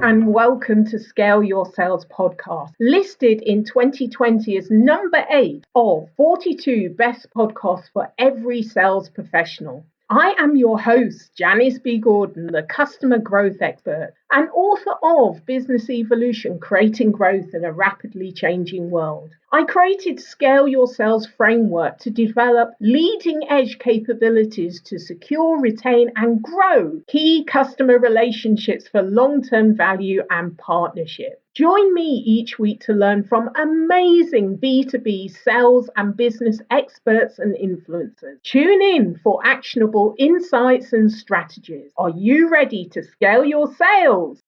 and welcome to Scale Your Sales podcast, listed in 2020 as number 8 of 42 best podcasts for every sales professional. I am your host, Janice B. Gordon, the customer growth expert and author of Business Evolution, Creating Growth in a Rapidly Changing World. I created Scale Your Sales framework to develop leading edge capabilities to secure, retain, and grow key customer relationships for long-term value and partnership. Join me each week to learn from amazing B2B sales and business experts and influencers. Tune in for actionable insights and strategies. Are you ready to scale your sales?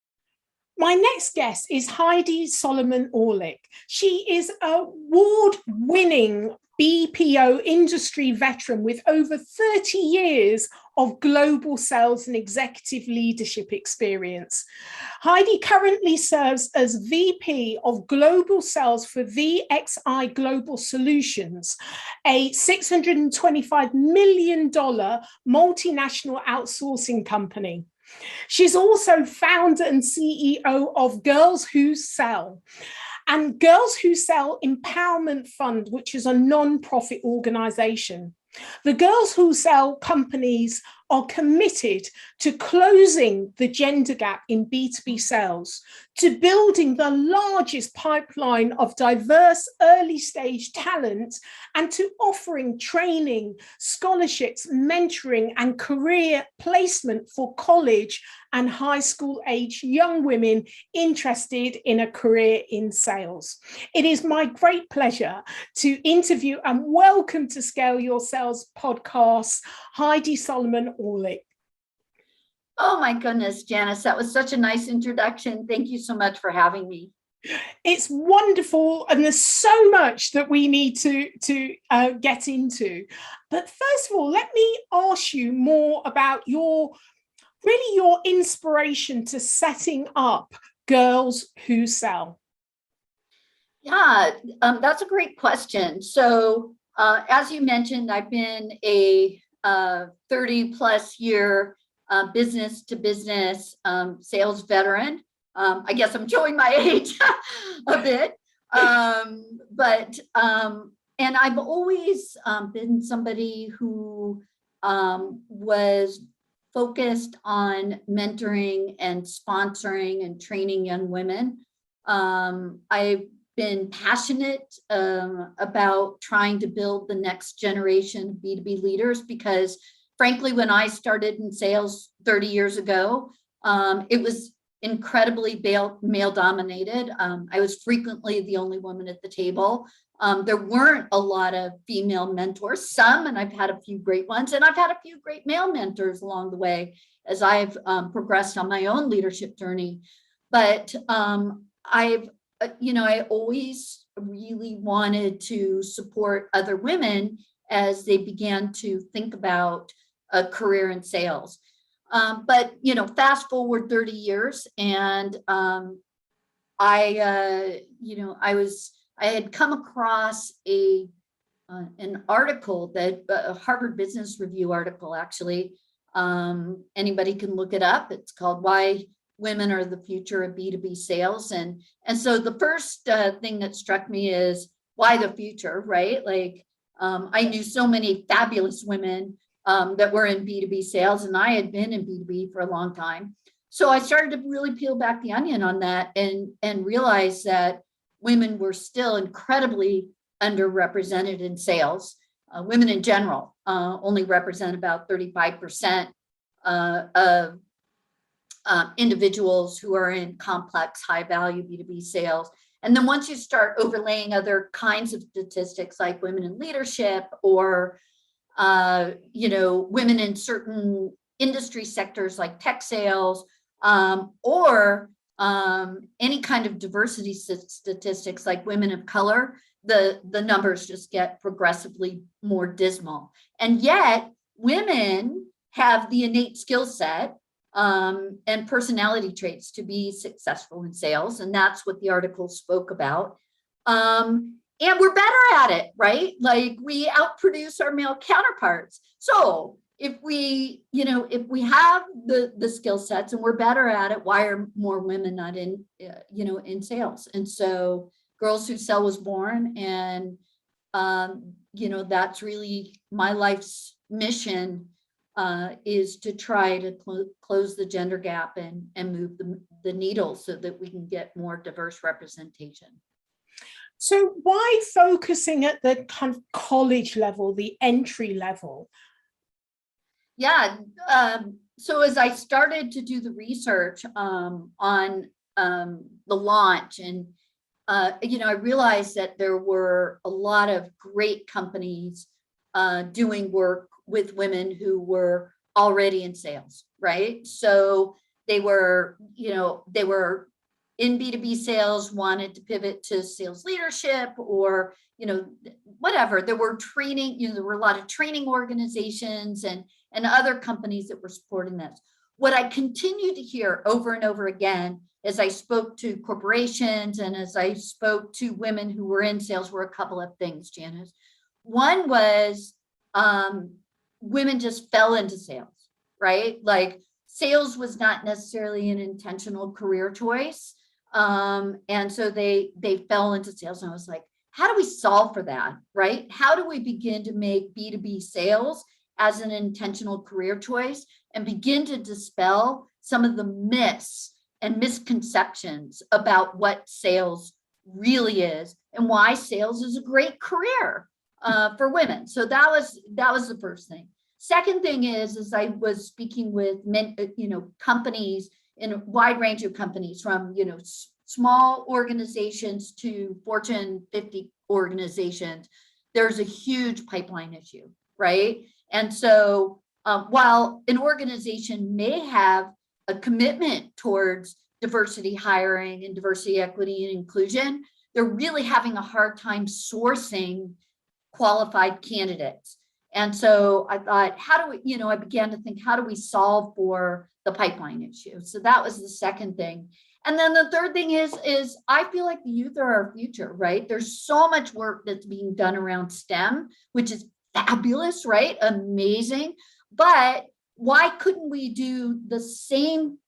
My next guest is Heidi Solomon. She is an award-winning BPO industry veteran with over 30 years of global sales and executive leadership experience. Heidi currently serves as VP of Global Sales for VXI Global Solutions, a $625 million multinational outsourcing company. She's also founder and CEO of Girlz Who Sell and Girlz Who Sell Empowerment Fund, which is a non-profit organization. The Girlz Who Sell companies are committed to closing the gender gap in B2B sales, to building the largest pipeline of diverse early stage talent, and to offering training, scholarships, mentoring, and career placement for college and high school age young women interested in a career in sales. It is my great pleasure to interview and welcome to Scale Your Sales podcast, Heidi Solomon. Oh my goodness, Janice, that was such a nice introduction. Thank you so much for having me. It's wonderful, and there's so much that we need to get into. But first of all, let me ask you more about your inspiration to setting up Girlz Who Sell. Yeah, that's a great question. So as you mentioned, I've been a 30 plus year business to business sales veteran. I guess I'm showing my age a bit, and I've always been somebody who was focused on mentoring and sponsoring and training young women. I've been passionate about trying to build the next generation of B2B leaders because, frankly, when I started in sales 30 years ago, it was incredibly male dominated. I was frequently the only woman at the table. There weren't a lot of female mentors, some, and I've had a few great ones, and I've had a few great male mentors along the way as I've progressed on my own leadership journey. But I always really wanted to support other women as they began to think about a career in sales. But fast forward 30 years, and I had come across an article, that a Harvard Business Review article, actually. Anybody can look it up. It's called "Why Women Are the Future of B2B Sales." And so the first thing that struck me is, why the future, right? Like, I knew so many fabulous women that were in B2B sales, and I had been in B2B for a long time. So I started to really peel back the onion on that and realize that women were still incredibly underrepresented in sales. Women in general only represent about 35% of individuals who are in complex, high-value B2B sales. And then once you start overlaying other kinds of statistics like women in leadership or women in certain industry sectors like tech sales, or any kind of diversity statistics like women of color, the numbers just get progressively more dismal. And yet women have the innate skill set and personality traits to be successful in sales. And that's what the article spoke about. And we're better at it, right? Like, we outproduce our male counterparts. So if we, if we have the skill sets and we're better at it, why are more women not in, in sales? And so Girlz Who Sell was born, and, that's really my life's mission, is to try to close the gender gap and move the needle so that we can get more diverse representation. So why focusing at the kind of college level, the entry level? Yeah. So as I started to do the research on the launch, and I realized that there were a lot of great companies doing work with women who were already in sales, right? So they were in B2B sales, wanted to pivot to sales leadership, or whatever. There were training, there were a lot of training organizations and other companies that were supporting this. What I continued to hear over and over again as I spoke to corporations and as I spoke to women who were in sales were a couple of things, Janice. One was women just fell into sales, right? Like sales was not necessarily an intentional career choice. And so they fell into sales, and I was like, how do we solve for that, right? How do we begin to make B2B sales as an intentional career choice and begin to dispel some of the myths and misconceptions about what sales really is and why sales is a great career for women? So that was the first thing. Second thing is I was speaking with companies in a wide range of companies, from small organizations to Fortune 50 organizations. There's a huge pipeline issue, right? And so while an organization may have a commitment towards diversity hiring and diversity, equity, and inclusion, they're really having a hard time sourcing qualified candidates. And so I thought, how do we, I began to think, how do we solve for the pipeline issue? So that was the second thing. And then the third thing is I feel like the youth are our future, right? There's so much work that's being done around STEM, which is fabulous, right? Amazing. But why couldn't we do the same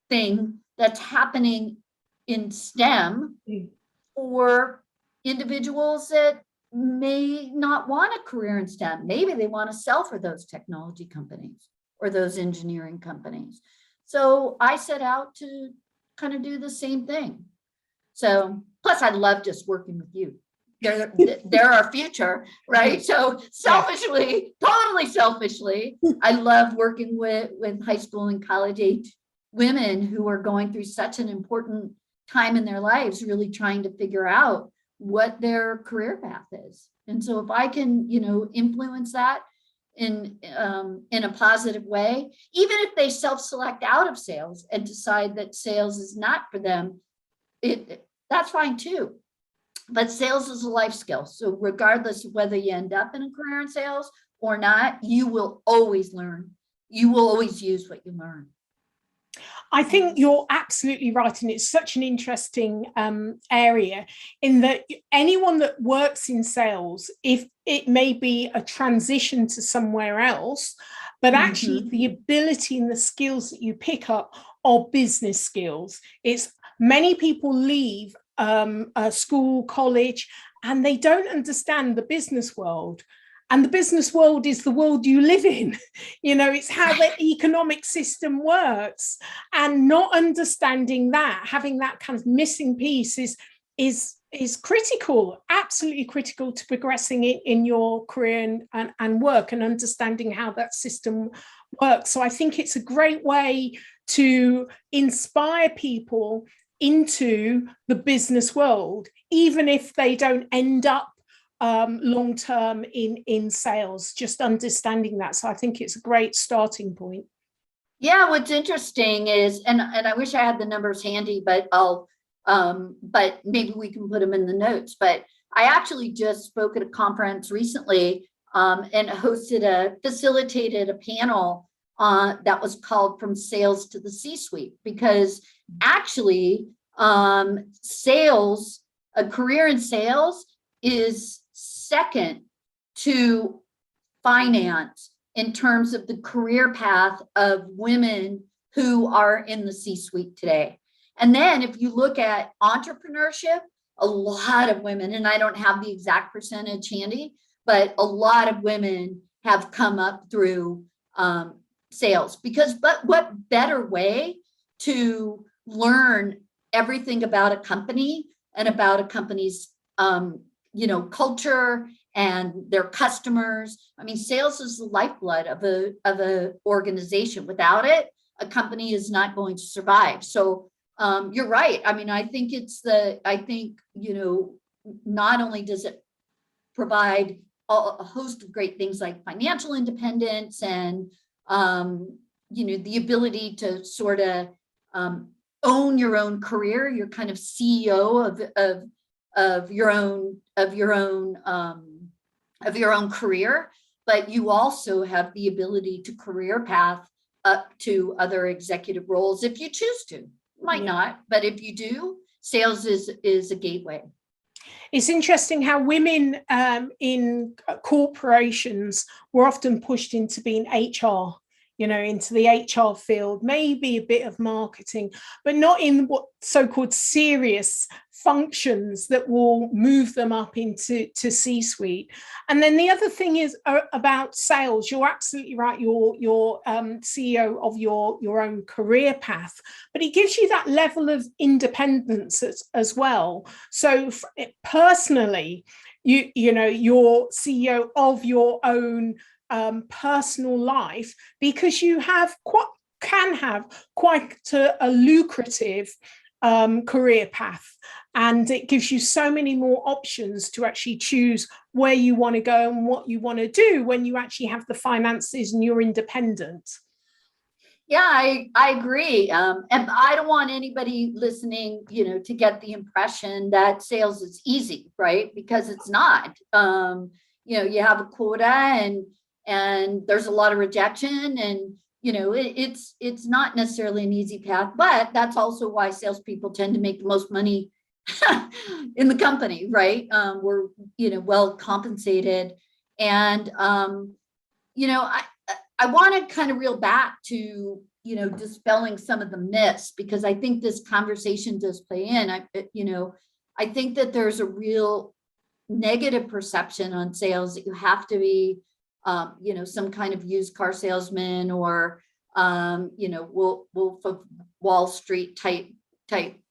thing that's happening in STEM for individuals that may not want a career in STEM? Maybe they want to sell for those technology companies or those engineering companies. So I set out to kind of do the same thing. So plus I love just working with you. They're our future, right? So selfishly, totally selfishly, I love working with high school and college age women who are going through such an important time in their lives, really trying to figure out what their career path is. And so if I can, influence that in a positive way, even if they self-select out of sales and decide that sales is not for them, that's fine too. But sales is a life skill. So regardless of whether you end up in a career in sales or not, you will always learn. You will always use what you learn. I think you're absolutely right. And it's such an interesting area, in that anyone that works in sales, if it may be a transition to somewhere else, but actually the ability and the skills that you pick up are business skills. It's many people leave a school, college, and they don't understand the business world. And the business world is the world you live in. It's how the economic system works. And not understanding that, having that kind of missing piece is critical, absolutely critical to progressing in your career and work, and understanding how that system works. So I think it's a great way to inspire people into the business world, even if they don't end up long-term in sales, just understanding that. So I think it's a great starting point. Yeah, what's interesting is, and I wish I had the numbers handy, but but maybe we can put them in the notes. But I actually just spoke at a conference recently and facilitated a panel that was called From Sales to the C-Suite, because actually sales, a career in sales, is second to finance in terms of the career path of women who are in the C-suite today. And then if you look at entrepreneurship, a lot of women, and I don't have the exact percentage handy, but a lot of women have come up through sales, because but what better way to learn everything about a company and about a company's culture and their customers. I mean, sales is the lifeblood of a organization. Without it, a company is not going to survive. So you're right. I mean, I think not only does it provide a host of great things like financial independence and the ability to sort of own your own career. You're kind of CEO of your own career, but you also have the ability to career path up to other executive roles if you choose to. You might not, but if you do, sales is a gateway. It's interesting how women in corporations were often pushed into being HR, into the HR field, maybe a bit of marketing, but not in what so-called serious functions that will move them up into C-suite. And then the other thing is about sales. You're absolutely right. You're CEO of your own career path, but it gives you that level of independence as well. So personally, you're CEO of your own personal life, because you can have quite a lucrative career path, and it gives you so many more options to actually choose where you want to go and what you want to do when you actually have the finances and you're independent. Yeah, I agree. And I don't want anybody listening, to get the impression that sales is easy, right? Because it's not. You have a quota and there's a lot of rejection, and it's not necessarily an easy path, but that's also why salespeople tend to make the most money in the company, right? We're well compensated, and I want to kind of reel back to dispelling some of the myths, because I think this conversation does play in. I think that there's a real negative perception on sales that you have to be some kind of used car salesman or Wolf of Wall Street type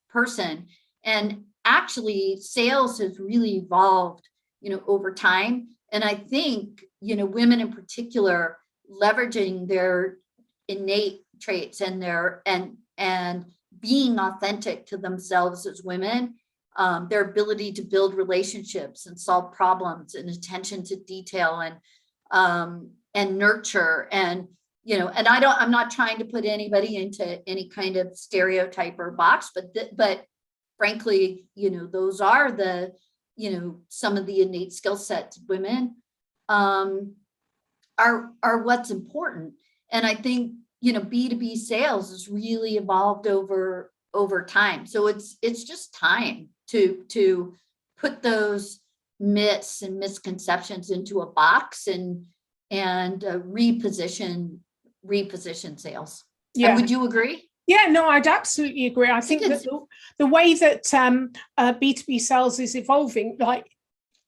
person. And actually sales has really evolved over time, and I think women in particular leveraging their innate traits and and being authentic to themselves as women, their ability to build relationships and solve problems, and attention to detail and nurture, and I'm not trying to put anybody into any kind of stereotype or box, but frankly, those are the some of the innate skill sets of women are what's important. And I think B2B sales has really evolved over time. So it's just time to put those myths and misconceptions into a box and reposition sales. Yeah. And would you agree? Yeah, no, I'd absolutely agree. I think that the way that B2B sales is evolving, like,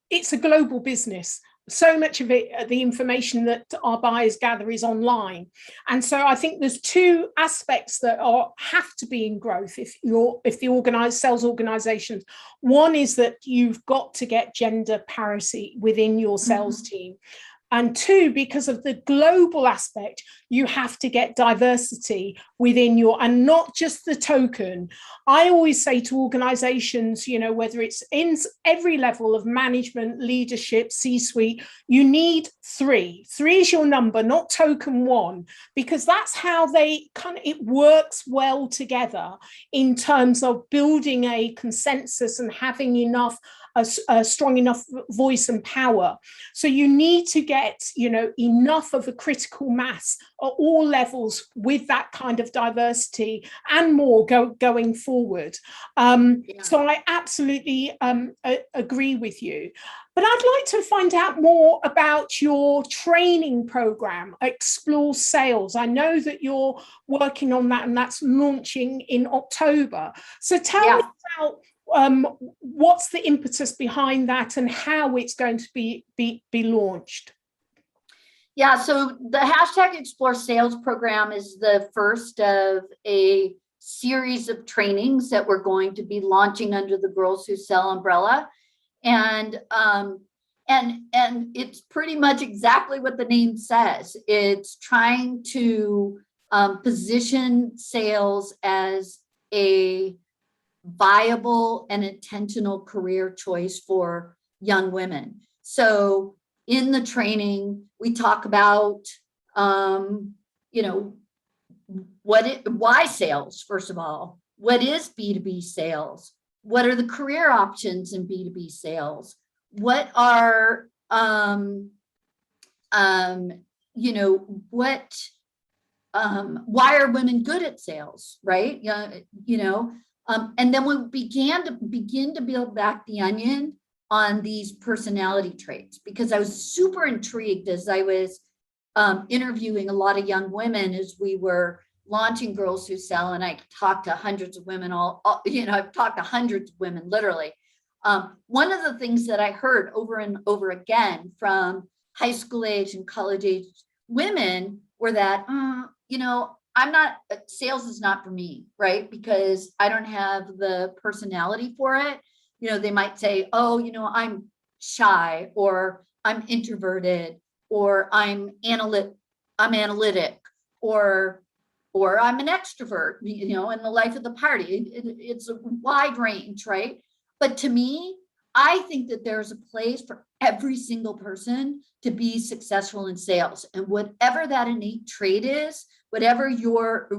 it's a global business. So much of it, the information that our buyers gather is online. And so I think there's two aspects that have to be in growth if the organized sales organizations. One is that you've got to get gender parity within your sales team. And two, because of the global aspect, you have to get diversity within and not just the token. I always say to organizations, whether it's in every level of management, leadership, C-suite, you need three. Three is your number, not token one, because that's how it works well together in terms of building a consensus and having enough a strong enough voice and power. So you need to get, enough of a critical mass at all levels with that kind of diversity and more going forward. So I absolutely agree with you. But I'd like to find out more about your training program, ExploreSales. I know that you're working on that and that's launching in October. So tell me about what's the impetus behind that and how it's going to be launched. Yeah, so the hashtag ExploreSales program is the first of a series of trainings that we're going to be launching under the Girlz Who Sell umbrella. And it's pretty much exactly what the name says. It's trying to position sales as a viable and intentional career choice for young women. So in the training, we talk about, why sales, first of all. What is B2B sales? What are the career options in B2B sales? What are, why are women good at sales, right? And then we begin to peel back the onion on these personality traits, because I was super intrigued as I was interviewing a lot of young women as we were launching Girlz Who Sell, and I talked to hundreds of women. I've talked to hundreds of women, literally. One of the things that I heard over and over again from high school age and college age women were that, sales is not for me, right? Because I don't have the personality for it. They might say, I'm shy, or I'm introverted, or I'm analytic, or I'm an extrovert, in the life of the party. It's a wide range, right? But to me, I think that there's a place for every single person to be successful in sales. And whatever that innate trait is, whatever your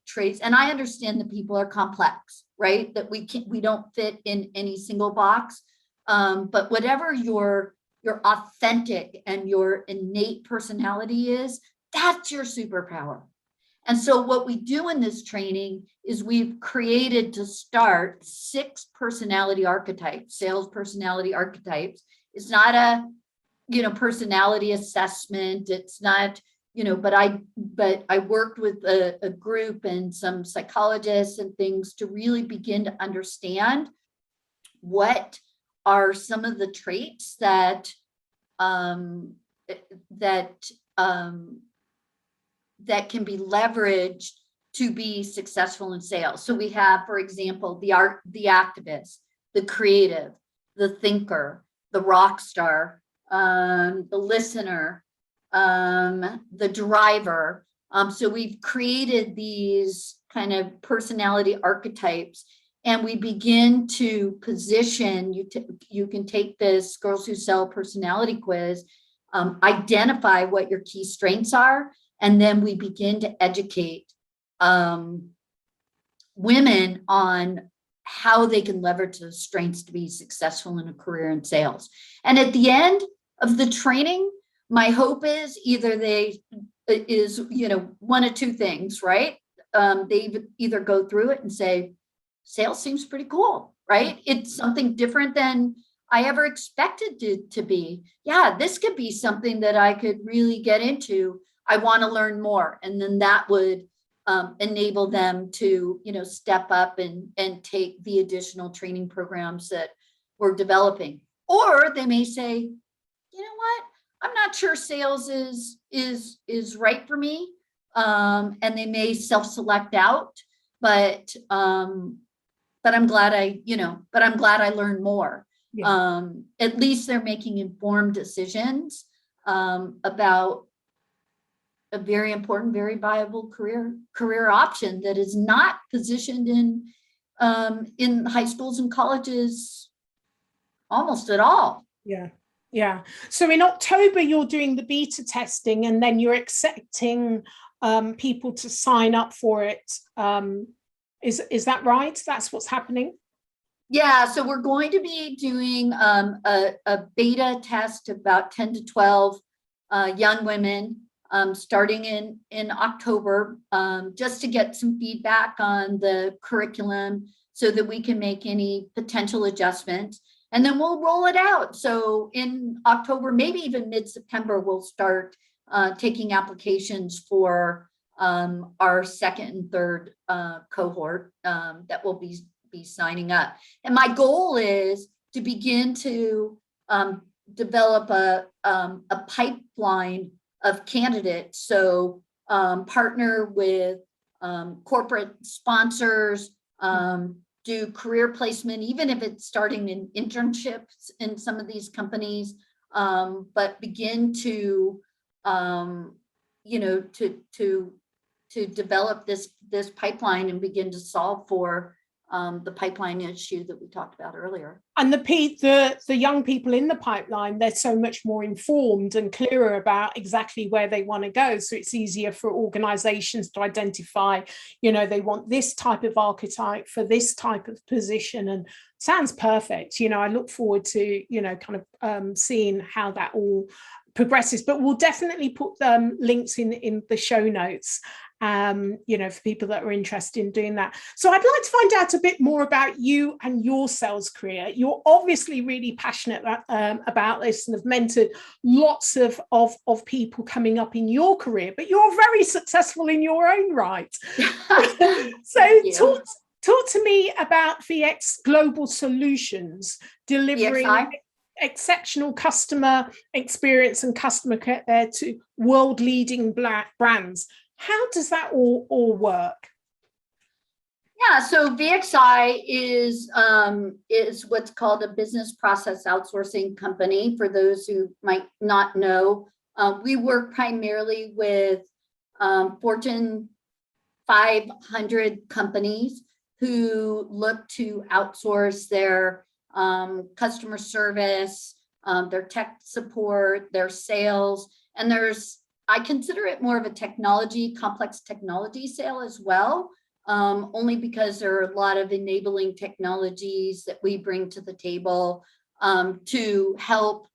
traits, and I understand that people are complex, right? That we don't fit in any single box. But whatever your authentic and your innate personality is, that's your superpower. And so what we do in this training is we've created to start 6 personality archetypes, sales personality archetypes. It's not a, personality assessment. It's not, but I worked with a group and some psychologists and things to really begin to understand what are some of the traits that can be leveraged to be successful in sales. So we have, for example, the activist, the creative, the thinker, the rock star, the listener, the driver. So we've created these kind of personality archetypes, and we begin to position, you can take this Girlz Who Sell personality quiz, identify what your key strengths are, and then we begin to educate women on how they can leverage those strengths to be successful in a career in sales. And at the end of the training, my hope is one of two things, right? They either go through it and say, sales seems pretty cool, right? It's something different than I ever expected it to be. Yeah, this could be something that I could really get into. I want to learn more. And then that would enable them to, step up and take the additional training programs that we're developing. Or they may say, you know what, I'm not sure sales is right for me. And they may self-select out, but I'm glad I learned more. Yeah. At least they're making informed decisions about a very important, very viable career option that is not positioned in high schools and colleges almost at all. Yeah. Yeah. So in October, you're doing the beta testing, and then you're accepting people to sign up for it. Is that right? That's what's happening? Yeah, so we're going to be doing a beta test of about 10 to 12 young women starting in October, just to get some feedback on the curriculum so that we can make any potential adjustments. And then we'll roll it out. So in October, maybe even mid-September, we'll start taking applications for our second and third cohort that will be signing up. And my goal is to begin to develop a pipeline of candidates. So partner with corporate sponsors, do career placement, even if it's starting in internships in some of these companies, but begin to, to develop this pipeline and begin to solve for the pipeline issue that we talked about earlier. And the young people in the pipeline, they're so much more informed and clearer about exactly where they want to go. So it's easier for organizations to identify, they want this type of archetype for this type of position, and sounds perfect. I look forward to, seeing how that all progresses, but we'll definitely put links in the show notes, for people that are interested in doing that. So I'd like to find out a bit more about you and your sales career. You're obviously really passionate about this and have mentored lots of people coming up in your career, but you're very successful in your own right. So talk to me about VX Global Solutions, delivering exceptional customer experience and customer care to world-leading brands. How does that all work? Yeah, so VXI is what's called a business process outsourcing company. For those who might not know, we work primarily with Fortune 500 companies who look to outsource their customer service, their tech support, their sales, and I consider it more of a complex technology sale as well, only because there are a lot of enabling technologies that we bring to the table to help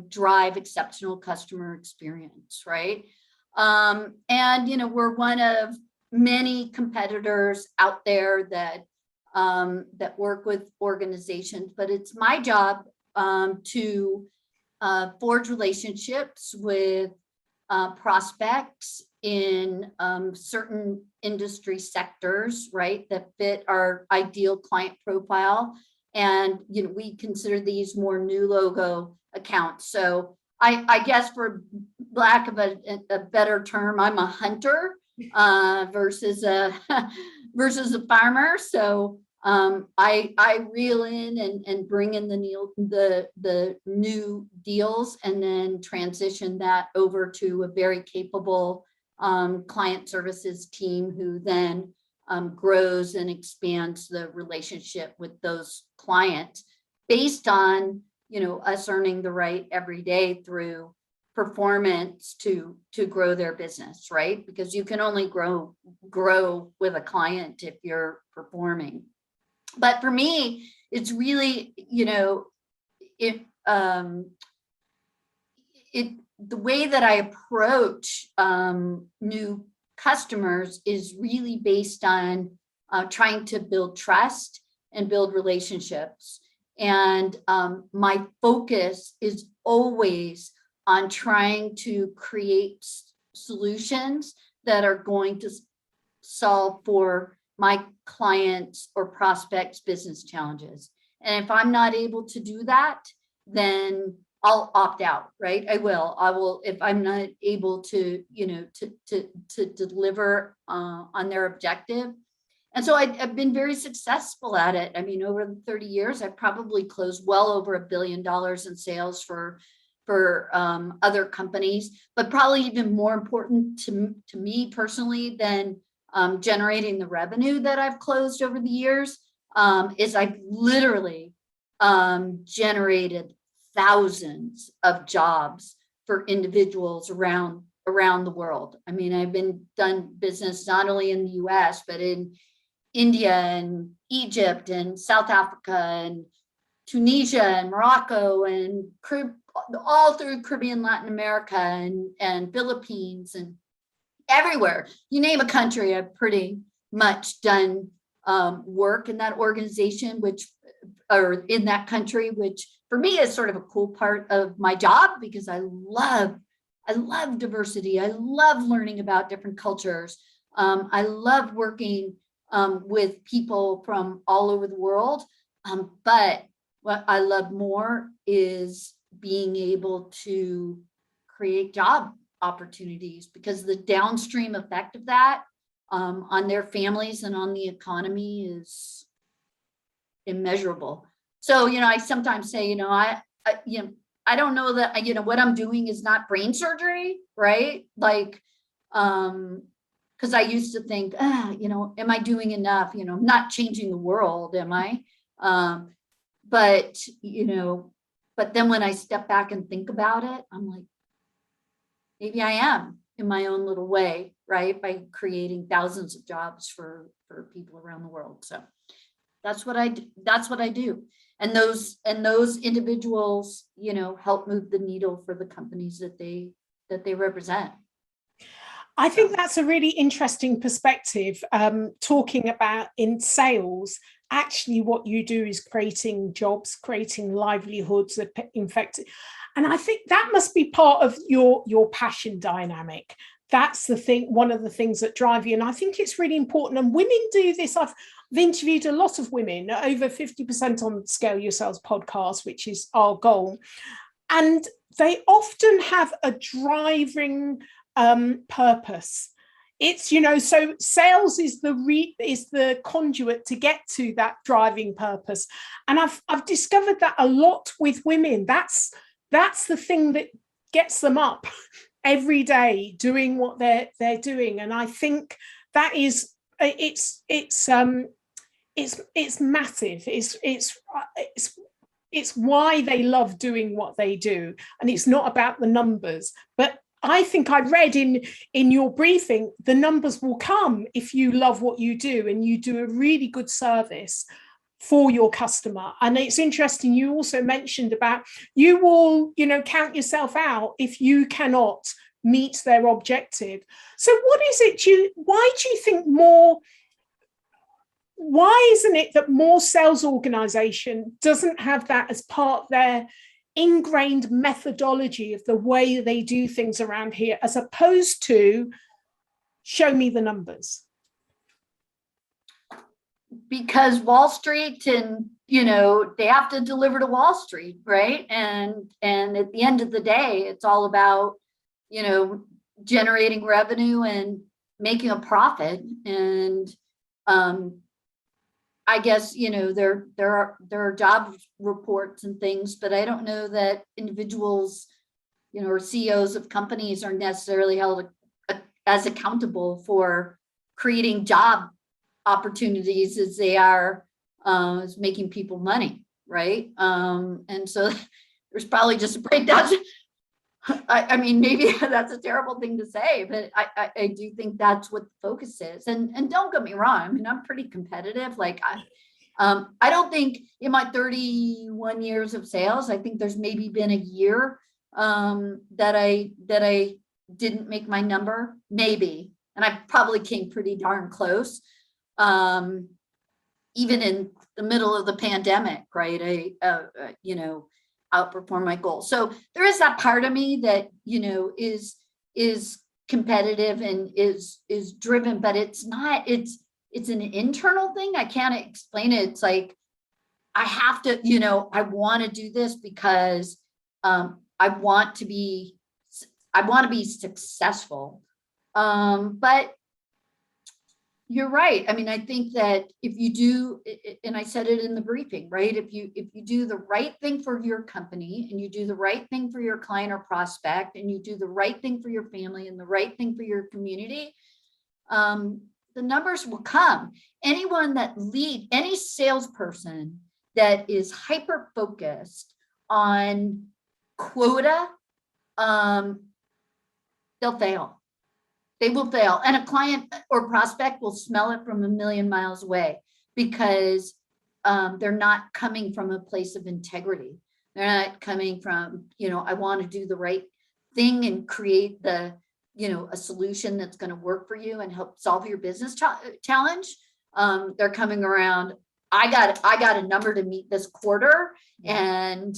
drive exceptional customer experience, right? And, we're one of many competitors out there that work with organizations, but it's my job to forge relationships with prospects in certain industry sectors, right, that fit our ideal client profile. And, we consider these more new logo accounts. So I guess, for lack of a better term, I'm a hunter versus a farmer. So I reel in and bring in the new deals, and then transition that over to a very capable client services team, who then grows and expands the relationship with those clients based on us earning the right every day through performance to grow their business, right? Because you can only grow with a client if you're performing. But for me, it's really, the way that I approach new customers is really based on trying to build trust and build relationships. And my focus is always on trying to create solutions that are going to solve for my clients' or prospects' business challenges. And if I'm not able to do that, then I'll opt out, right? I will, if I'm not able to, to deliver on their objective. And so I've been very successful at it. I mean, over the 30 years, I've probably closed well over $1 billion in sales for other companies, but probably even more important to me personally than generating the revenue that I've closed over the years is I've literally generated thousands of jobs for individuals around the world. I mean, I've done business not only in the US, but in India and Egypt and South Africa and Tunisia and Morocco and all through Caribbean, Latin America and Philippines and everywhere. You name a country, I've pretty much done work in that organization, or in that country, which for me is sort of a cool part of my job, because I love diversity. I love learning about different cultures. I love working with people from all over the world. But what I love more is being able to create job opportunities, because the downstream effect of that on their families and on the economy is immeasurable. So, I sometimes say, I don't know that, what I'm doing is not brain surgery, right? Like, because I used to think, am I doing enough? I'm not changing the world, am I? But then when I step back and think about it, I'm like, maybe I am in my own little way, right? By creating thousands of jobs for people around the world. So that's what I do. And those individuals, help move the needle for the companies that they represent. I think that's a really interesting perspective, talking about in sales. Actually, what you do is creating jobs, creating livelihoods, and I think that must be part of your passion dynamic. That's the thing, one of the things that drive you. And I think it's really important. And women do this. I've interviewed a lot of women, over 50% on Scale Your Sales podcast, which is our goal. And they often have a driving purpose. It's, so sales is the conduit to get to that driving purpose. And I've discovered that a lot with women. That's the thing that gets them up every day doing what they're doing. And I think that is it's massive. It's why they love doing what they do. And it's not about the numbers. But I think I read in your briefing, the numbers will come if you love what you do and you do a really good service for your customer. And it's interesting, you also mentioned about you will, count yourself out if you cannot meet their objective. So what is it why do you think why isn't it that more sales organization doesn't have that as part of their ingrained methodology of the way they do things around here, as opposed to show me the numbers? Because Wall Street and, they have to deliver to Wall Street, right? And at the end of the day, it's all about, generating revenue and making a profit. And I guess, there are job reports and things, but I don't know that individuals, or CEOs of companies are necessarily held as accountable for creating job opportunities as they are as making people money, right? And so there's probably just a breakdown. I mean, maybe that's a terrible thing to say, but I do think that's what the focus is. And don't get me wrong, I mean, I'm pretty competitive. Like I don't think in my 31 years of sales, I think there's maybe been a year that I didn't make my number, maybe. And I probably came pretty darn close. Even in the middle of the pandemic, right? I outperform my goals. So there is that part of me that, is competitive and is driven, but it's not, it's an internal thing. I can't explain it. It's like, I have to, I want to do this because I want to be successful. But you're right. I mean, I think that if you do, and I said it in the briefing, right? If you do the right thing for your company and you do the right thing for your client or prospect, and you do the right thing for your family and the right thing for your community, the numbers will come. Any salesperson that is hyper focused on quota, they'll fail. They will fail. And a client or prospect will smell it from a million miles away because they're not coming from a place of integrity. They're not coming from, I want to do the right thing and create the, a solution that's going to work for you and help solve your business challenge. They're coming around, I got a number to meet this quarter. And,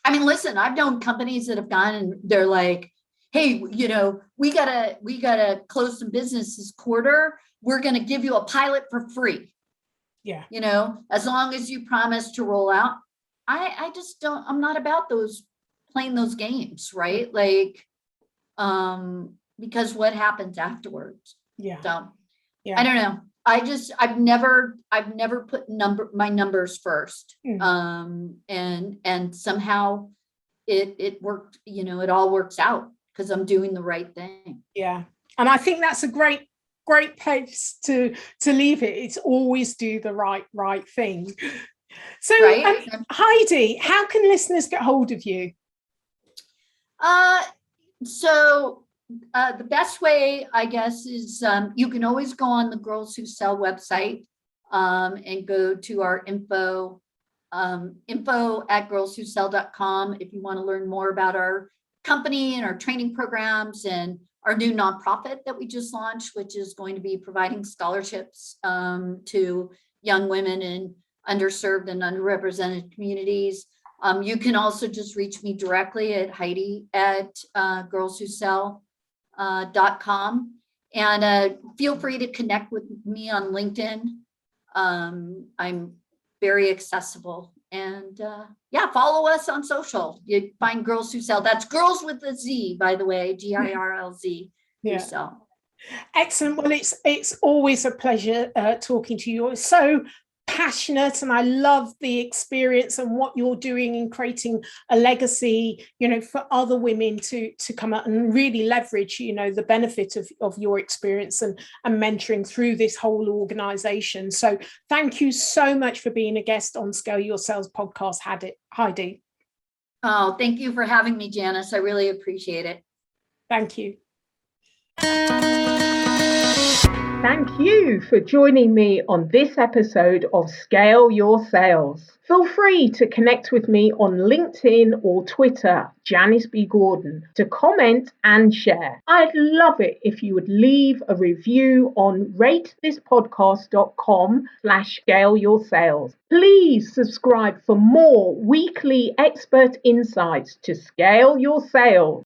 listen, I've known companies that have gone and they're like, hey, we gotta close some business this quarter. We're going to give you a pilot for free. Yeah. As long as you promise to roll out. I just don't, I'm not about playing those games, right? Like, because what happens afterwards? Yeah. So yeah. I don't know. I've never put my numbers first. And somehow it worked, it all works out because I'm doing the right thing. Yeah. And I think that's a great place to leave it. It's always do the right thing. So right. Heidi, how can listeners get hold of you? So the best way, I guess, is you can always go on the Girlz Who Sell website and go to our info at girlzwhosell.com if you want to learn more about our company and our training programs and our new nonprofit that we just launched, which is going to be providing scholarships to young women in underserved and underrepresented communities. You can also just reach me directly at Heidi at girlzwhosell.com. And feel free to connect with me on LinkedIn. I'm very accessible. And follow us on social. You find Girlz Who Sell. That's girls with a Z, by the way, GIRLZ. Yeah. Who Sell. Excellent. Well, it's always a pleasure talking to you. You're so passionate, and I love the experience and what you're doing in creating a legacy, for other women to come out and really leverage, the benefit of your experience and mentoring through this whole organization. So thank you so much for being a guest on Scale Your Sales podcast, Heidi. Oh, thank you for having me, Janice. I really appreciate it. Thank you. Thank you for joining me on this episode of Scale Your Sales. Feel free to connect with me on LinkedIn or Twitter, Janice B. Gordon, to comment and share. I'd love it if you would leave a review on ratethispodcast.com/scaleyoursales. Please subscribe for more weekly expert insights to scale your sales.